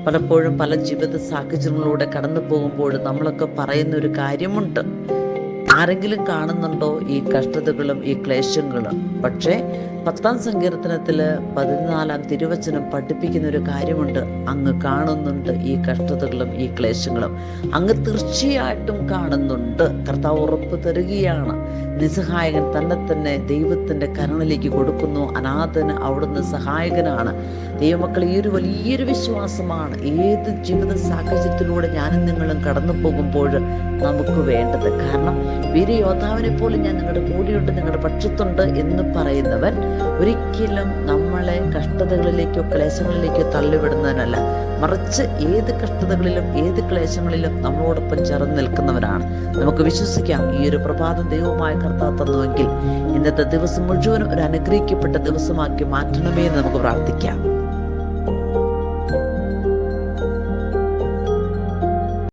പലപ്പോഴും പല ജീവിത സാഹചര്യങ്ങളിലൂടെ കടന്നു പോകുമ്പോൾ നമ്മളൊക്കെ പറയുന്ന ഒരു കാര്യമുണ്ട്. ആരെങ്കിലും കാണുന്നുണ്ടോ ഈ കഷ്ടതകളും ഈ ക്ലേശങ്ങളും? പക്ഷേ 10-ാം സങ്കീർത്തനത്തില് 14-ാം തിരുവചനം പഠിപ്പിക്കുന്ന ഒരു കാര്യമുണ്ട്. അങ്ങ് കാണുന്നുണ്ട് ഈ കഷ്ടതകളും ഈ ക്ലേശങ്ങളും. അങ്ങ് തീർച്ചയായിട്ടും കാണുന്നുണ്ട്. കർത്താവ് ഉറപ്പ് തരികയാണ്. നിസ്സഹായകൻ തന്നെ ദൈവത്തിന്റെ കരുണയിലേക്ക് കൊടുക്കുന്നു. അനാഥന് അവിടുന്ന് സഹായകനാണ്. ദൈവമക്കൾ, ഈ ഒരു വലിയൊരു വിശ്വാസമാണ് ഏത് ജീവിത സാഹചര്യത്തിലൂടെ ഞാനും നിങ്ങളും കടന്നു പോകുമ്പോൾ നമുക്ക് വേണ്ടത്. കാരണം വീരയോദ്ധാവിനെ പോലെ ഞാൻ നിങ്ങളുടെ കൂടെയുണ്ട്, നിങ്ങളുടെ പക്ഷത്തുണ്ട് എന്ന് പറയുന്നവൻ ഒരിക്കലും നമ്മളെ കഷ്ടതകളിലേക്കോ ക്ലേശങ്ങളിലേക്കോ തള്ളിവിടുന്നതിനല്ല, മറിച്ച് ഏത് കഷ്ടതകളിലും ഏത് ക്ലേശങ്ങളിലും നമ്മളോടൊപ്പം ചേർന്ന് നിൽക്കുന്നവരാണ്. നമുക്ക് വിശ്വസിക്കാം, ഈ ഒരു പ്രഭാതം ദൈവമായ കർത്താവ് തന്നുവെങ്കിൽ ഇന്നത്തെ ദിവസം മുഴുവൻ ഒരു അനുഗ്രഹിക്കപ്പെട്ട ദിവസമാക്കി മാറ്റണമേ എന്ന് നമുക്ക് പ്രാർത്ഥിക്കാം.